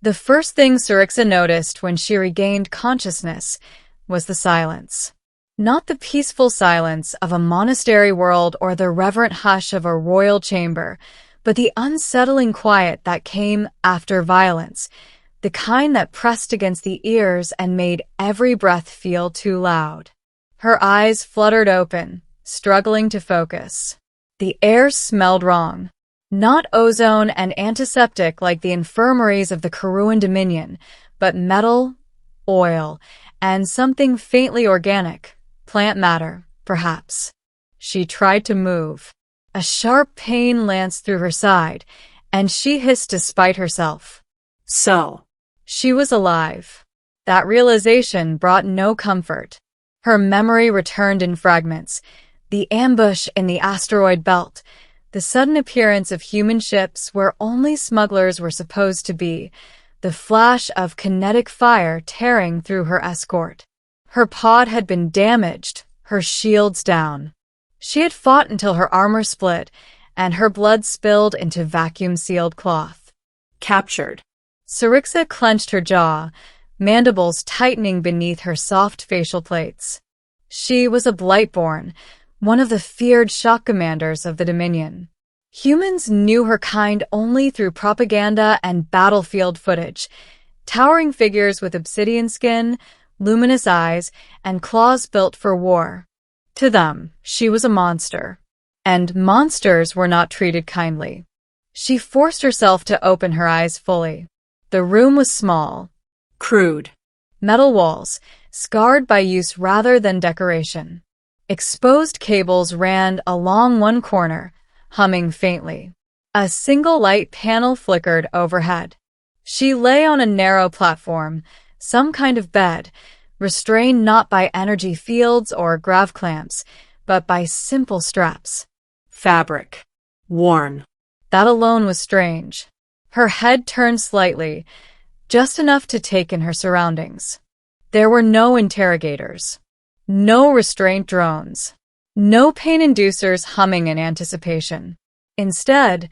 The first thing Syrixa noticed when she regained consciousness was the silence. Not the peaceful silence of a monastery world or the reverent hush of a royal chamber, but the unsettling quiet that came after violence, the kind that pressed against the ears and made every breath feel too loud. Her eyes fluttered open, struggling to focus. The air smelled wrong. Not ozone and antiseptic like the infirmaries of the Karuan Dominion, but metal, oil, and something faintly organic, plant matter, perhaps. She tried to move. A sharp pain lanced through her side, and she hissed to spite herself. So, she was alive. That realization brought no comfort. Her memory returned in fragments. The ambush in the asteroid belt, the sudden appearance of human ships where only smugglers were supposed to be, the flash of kinetic fire tearing through her escort. Her pod had been damaged, her shields down. She had fought until her armor split, and her blood spilled into vacuum-sealed cloth. Captured. Syrixa clenched her jaw, mandibles tightening beneath her soft facial plates. She was a Blightborn, one of the feared shock commanders of the Dominion. Humans knew her kind only through propaganda and battlefield footage, towering figures with obsidian skin, luminous eyes, and claws built for war. To them, she was a monster. And monsters were not treated kindly. She forced herself to open her eyes fully. The room was small. Crude. Metal walls, scarred by use rather than decoration. Exposed cables ran along one corner, humming faintly. A single light panel flickered overhead. She lay on a narrow platform, some kind of bed, restrained not by energy fields or grav clamps, but by simple straps. Fabric. Worn. That alone was strange. Her head turned slightly, just enough to take in her surroundings. There were no interrogators. No restraint drones. No pain inducers humming in anticipation. Instead,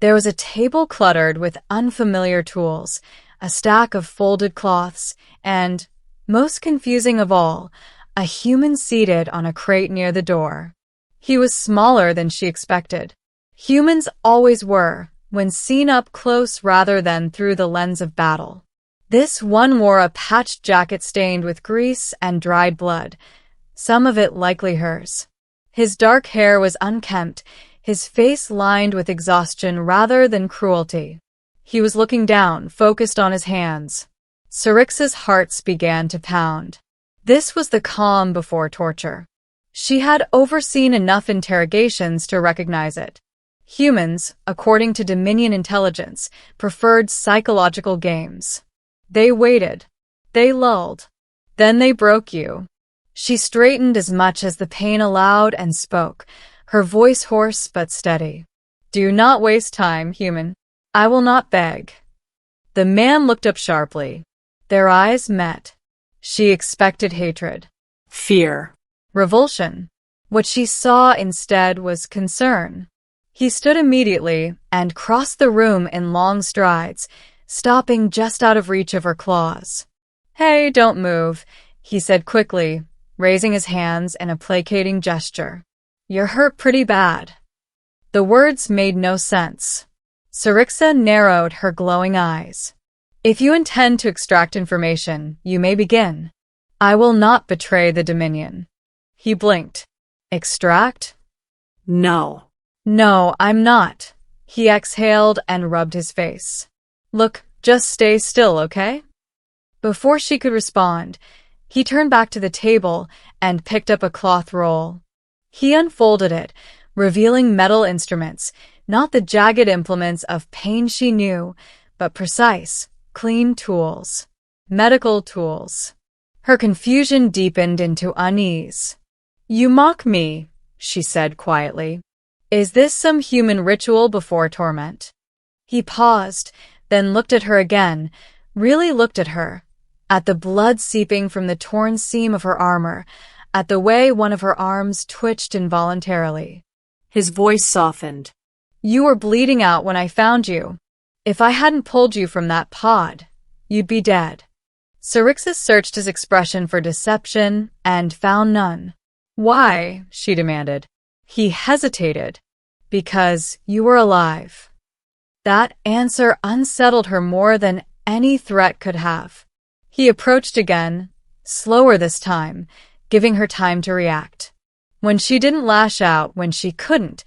there was a table cluttered with unfamiliar tools, a stack of folded cloths, and, most confusing of all, a human seated on a crate near the door. He was smaller than she expected. Humans always were, when seen up close rather than through the lens of battle. This one wore a patched jacket stained with grease and dried blood, some of it likely hers. His dark hair was unkempt, his face lined with exhaustion rather than cruelty. He was looking down, focused on his hands. Syrixa's hearts began to pound. This was the calm before torture. She had overseen enough interrogations to recognize it. Humans, according to Dominion intelligence, preferred psychological games. They waited. They lulled. Then they broke you. She straightened as much as the pain allowed and spoke, her voice hoarse but steady. Do not waste time, human. I will not beg. The man looked up sharply. Their eyes met. She expected hatred. Fear. Revulsion. What she saw instead was concern. He stood immediately and crossed the room in long strides, stopping just out of reach of her claws. Hey, don't move, he said quickly, raising his hands in a placating gesture. You're hurt pretty bad. The words made no sense. Syrixa narrowed her glowing eyes. If you intend to extract information, you may begin. I will not betray the Dominion. He blinked. Extract? No. No, I'm not. He exhaled and rubbed his face. Look, just stay still, okay? Before she could respond, he turned back to the table and picked up a cloth roll. He unfolded it, revealing metal instruments, not the jagged implements of pain she knew, but precise, clean tools. Medical tools. Her confusion deepened into unease. You mock me, she said quietly. Is this some human ritual before torment? He paused, then looked at her again, really looked at her, at the blood seeping from the torn seam of her armor, at the way one of her arms twitched involuntarily. His voice softened. You were bleeding out when I found you. If I hadn't pulled you from that pod, you'd be dead. Cyrixus searched his expression for deception and found none. Why? She demanded. He hesitated. Because you were alive. That answer unsettled her more than any threat could have. He approached again, slower this time, giving her time to react. When she didn't lash out, when she couldn't,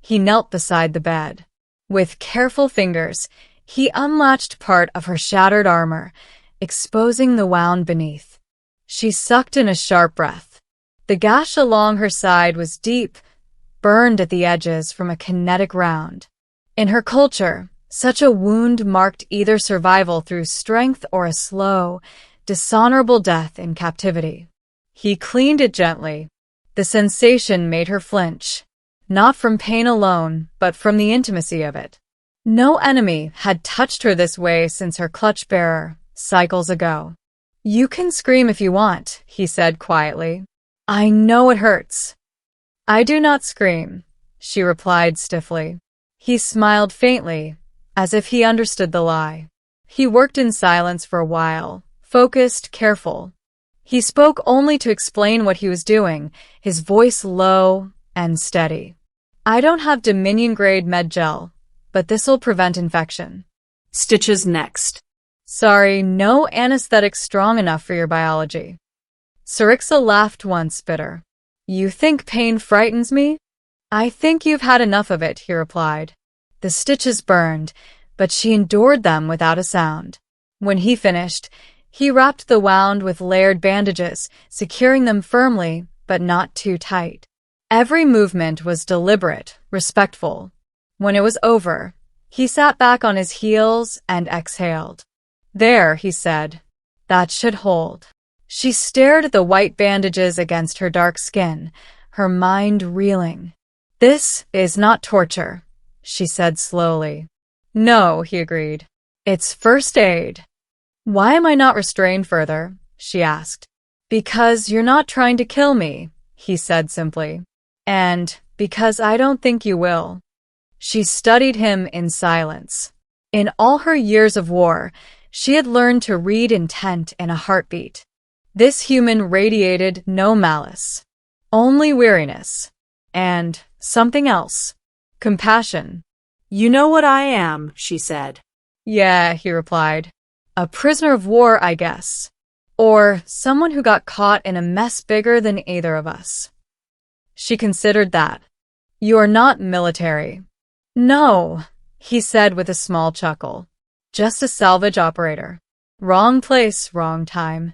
he knelt beside the bed. With careful fingers, he unlatched part of her shattered armor, exposing the wound beneath. She sucked in a sharp breath. The gash along her side was deep, burned at the edges from a kinetic round. In her culture, such a wound marked either survival through strength or a slow, dishonorable death in captivity. He cleaned it gently. The sensation made her flinch, not from pain alone, but from the intimacy of it. No enemy had touched her this way since her clutch-bearer, cycles ago. You can scream if you want, he said quietly. I know it hurts. I do not scream, she replied stiffly. He smiled faintly, as if he understood the lie. He worked in silence for a while, focused, careful. He spoke only to explain what he was doing, his voice low and steady. I don't have Dominion-grade med gel, but this'll prevent infection. Stitches next. Sorry, no anesthetic strong enough for your biology. Cyrixus laughed once, bitter. You think pain frightens me? I think you've had enough of it, he replied. The stitches burned, but she endured them without a sound. When he finished, he wrapped the wound with layered bandages, securing them firmly, but not too tight. Every movement was deliberate, respectful. When it was over, he sat back on his heels and exhaled. There, he said. That should hold. She stared at the white bandages against her dark skin, her mind reeling. This is not torture, she said slowly. No, he agreed. It's first aid. Why am I not restrained further? She asked. Because you're not trying to kill me, he said simply. And because I don't think you will. She studied him in silence. In all her years of war, she had learned to read intent in a heartbeat. This human radiated no malice, only weariness, and something else, compassion. You know what I am, she said. Yeah, he replied. A prisoner of war, I guess. Or someone who got caught in a mess bigger than either of us. She considered that. You are not military. No, he said with a small chuckle. Just a salvage operator. Wrong place, wrong time.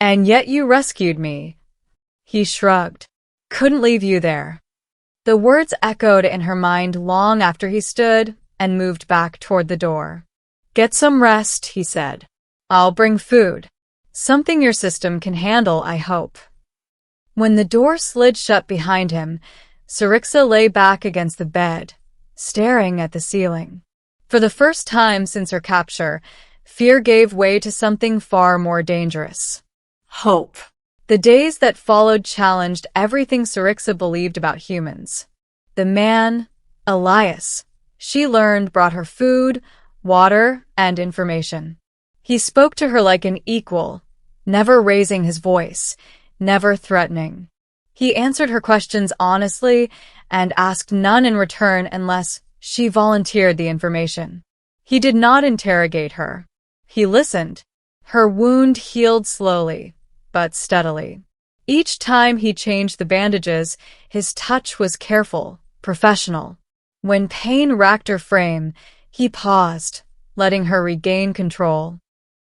And yet you rescued me. He shrugged. Couldn't leave you there. The words echoed in her mind long after he stood and moved back toward the door. Get some rest, he said. I'll bring food. Something your system can handle, I hope. When the door slid shut behind him, Cyrixus lay back against the bed, staring at the ceiling. For the first time since her capture, fear gave way to something far more dangerous. Hope. The days that followed challenged everything Cyrixus believed about humans. The man, Elias, she learned brought her food, water, and information. He spoke to her like an equal, never raising his voice, never threatening. He answered her questions honestly and asked none in return unless she volunteered the information. He did not interrogate her. He listened. Her wound healed slowly, but steadily. Each time he changed the bandages, his touch was careful, professional. When pain racked her frame, he paused, letting her regain control.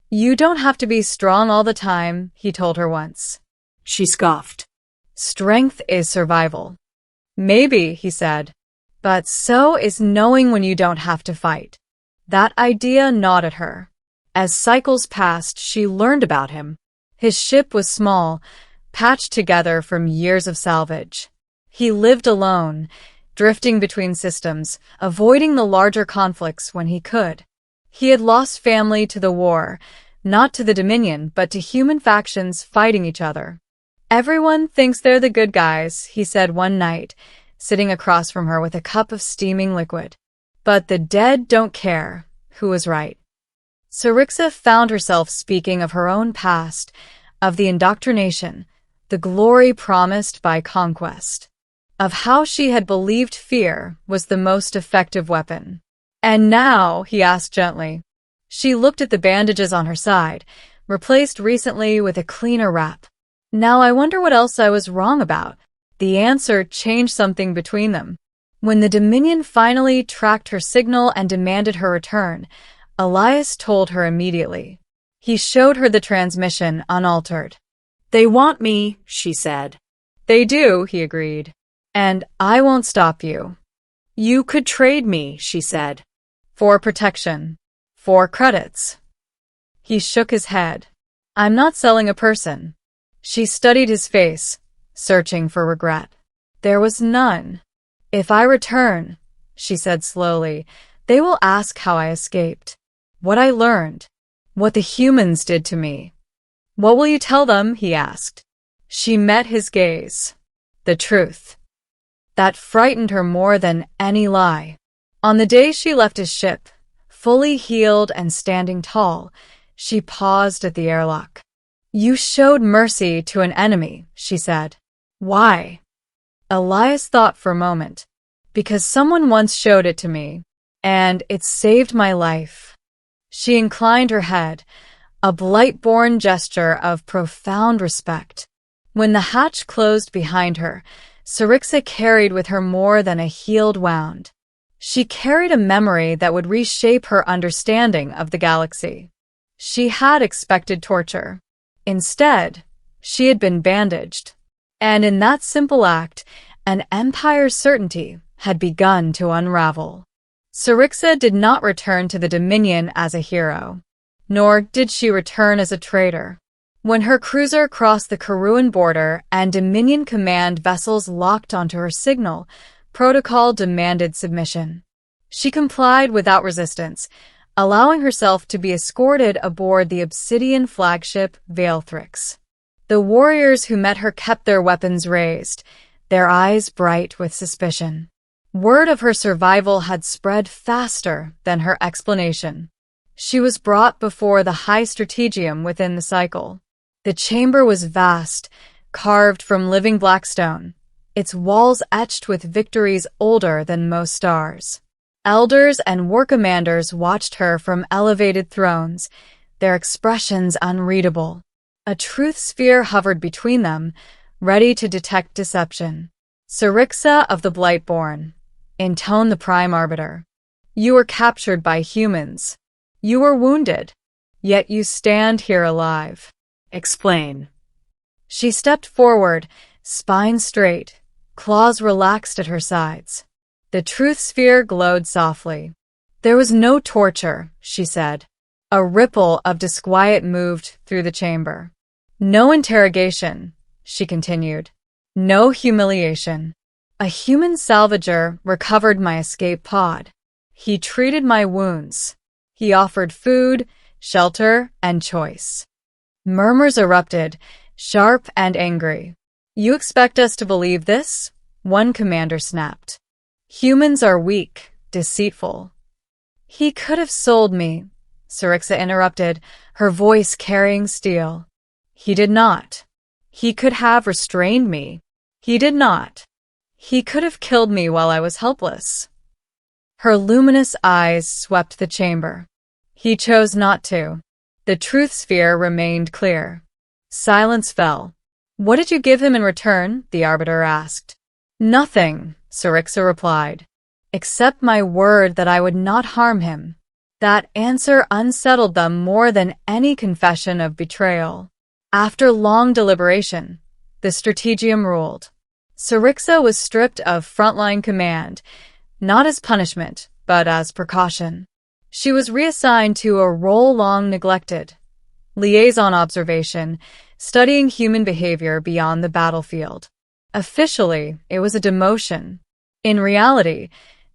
You don't have to be strong all the time, he told her once. She scoffed. Strength is survival. Maybe, he said, but so is knowing when you don't have to fight. That idea gnawed at her. As cycles passed, she learned about him. His ship was small, patched together from years of salvage. He lived alone, drifting between systems, avoiding the larger conflicts when he could. He had lost family to the war, not to the Dominion, but to human factions fighting each other. Everyone thinks they're the good guys, he said one night, sitting across from her with a cup of steaming liquid. But the dead don't care who was right. Syrixa found herself speaking of her own past, of the indoctrination, the glory promised by conquest, of how she had believed fear was the most effective weapon. "And now?" he asked gently. She looked at the bandages on her side, replaced recently with a cleaner wrap. "Now I wonder what else I was wrong about." The answer changed something between them. When the Dominion finally tracked her signal and demanded her return, Elias told her immediately. He showed her the transmission unaltered. "They want me," she said. "They do," he agreed. "And I won't stop you." "You could trade me," she said. "For protection. For credits." He shook his head. "I'm not selling a person." She studied his face, searching for regret. There was none. "If I return," she said slowly, "they will ask how I escaped. What I learned. What the humans did to me." "What will you tell them?" he asked. She met his gaze. The truth. That frightened her more than any lie. On the day she left his ship, fully healed and standing tall, she paused at the airlock. "You showed mercy to an enemy," she said. "Why?" Elias thought for a moment. "Because someone once showed it to me, and it saved my life." She inclined her head, a blight-born gesture of profound respect. When the hatch closed behind her, Syrixa carried with her more than a healed wound. She carried a memory that would reshape her understanding of the galaxy. She had expected torture. Instead, she had been bandaged. And in that simple act, an empire's certainty had begun to unravel. Syrixa did not return to the Dominion as a hero, nor did she return as a traitor. When her cruiser crossed the Karuan border and Dominion command vessels locked onto her signal, protocol demanded submission. She complied without resistance, allowing herself to be escorted aboard the Obsidian flagship Veilthrix. The warriors who met her kept their weapons raised, their eyes bright with suspicion. Word of her survival had spread faster than her explanation. She was brought before the High Strategium within the cycle. The chamber was vast, carved from living blackstone, its walls etched with victories older than most stars. Elders and war commanders watched her from elevated thrones, their expressions unreadable. A truth sphere hovered between them, ready to detect deception. "Syrixa of the Blightborn," intoned the Prime Arbiter. "You were captured by humans. You were wounded. Yet you stand here alive. Explain." She stepped forward, spine straight, claws relaxed at her sides. The truth sphere glowed softly. "There was no torture," she said. A ripple of disquiet moved through the chamber. "No interrogation," she continued. "No humiliation. A human salvager recovered my escape pod. He treated my wounds. He offered food, shelter, and choice." Murmurs erupted, sharp and angry. "You expect us to believe this?" one commander snapped. "Humans are weak, deceitful." "He could have sold me," Syrixa interrupted, her voice carrying steel. "He did not. He could have restrained me. He did not. He could have killed me while I was helpless." Her luminous eyes swept the chamber. "He chose not to." The truth sphere remained clear. Silence fell. "What did you give him in return?" the Arbiter asked. "Nothing," Syrixa replied, "except my word that I would not harm him." That answer unsettled them more than any confession of betrayal. After long deliberation, the Strategium ruled. Syrixa was stripped of frontline command, not as punishment, but as precaution. She was reassigned to a role long neglected: liaison observation, studying human behavior beyond the battlefield. Officially, it was a demotion. In reality,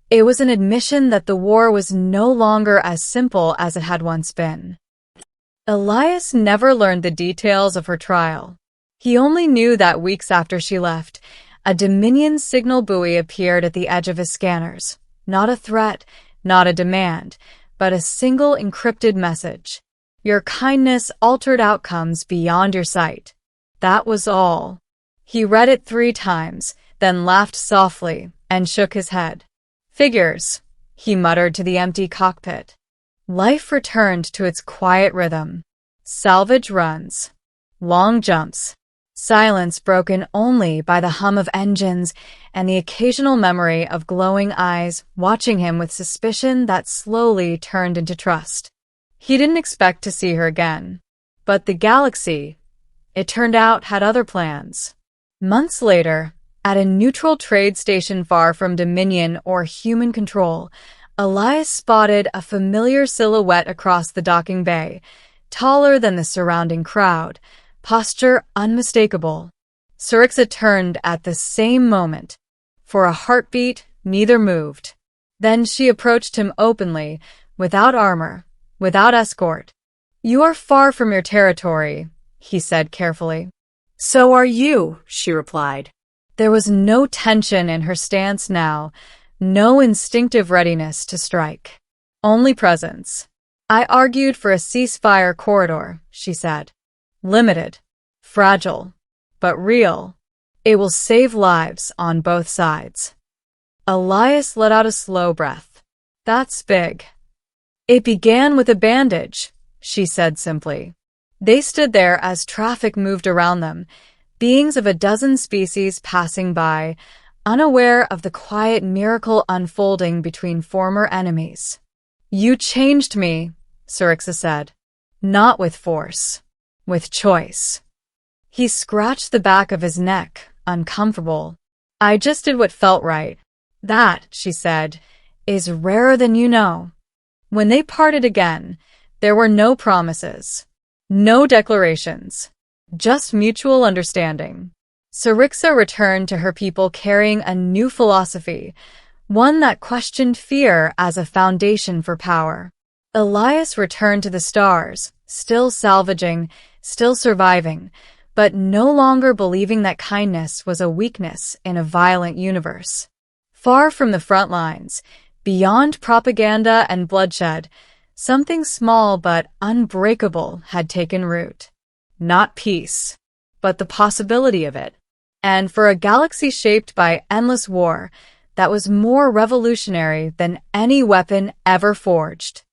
it was an admission that the war was no longer as simple as it had once been. Elias never learned the details of her trial. He only knew that weeks after she left, a Dominion signal buoy appeared at the edge of his scanners. Not a threat, not a demand, but a single encrypted message. Your kindness altered outcomes beyond your sight. That was all. He read it 3 times, then laughed softly and shook his head. Figures, he muttered to the empty cockpit. Life returned to its quiet rhythm. Salvage runs. Long jumps. Silence broken only by the hum of engines and the occasional memory of glowing eyes watching him with suspicion that slowly turned into trust. He didn't expect to see her again. But the galaxy, it turned out, had other plans. Months later, at a neutral trade station far from Dominion or human control, Elias spotted a familiar silhouette across the docking bay, taller than the surrounding crowd, posture unmistakable. Syrixa turned at the same moment. For a heartbeat, neither moved. Then she approached him openly, without armor, without escort. You are far from your territory, he said carefully. So are you, she replied. There was no tension in her stance now, no instinctive readiness to strike. Only presence. I argued for a ceasefire corridor, she said. Limited, fragile, but real. It will save lives on both sides. Elias let out a slow breath. That's big. It began with a bandage, she said simply. They stood there as traffic moved around them, beings of a dozen species passing by, unaware of the quiet miracle unfolding between former enemies. You changed me, Syrixa said. Not with force. With choice. He scratched the back of his neck, uncomfortable. I just did what felt right. That, she said, is rarer than you know. When they parted again, there were no promises, no declarations, just mutual understanding. Syrixa returned to her people carrying a new philosophy, one that questioned fear as a foundation for power. Elias returned to the stars, still salvaging, still surviving, but no longer believing that kindness was a weakness in a violent universe. Far from the front lines, beyond propaganda and bloodshed, something small but unbreakable had taken root. Not peace, but the possibility of it. And for a galaxy shaped by endless war, that was more revolutionary than any weapon ever forged.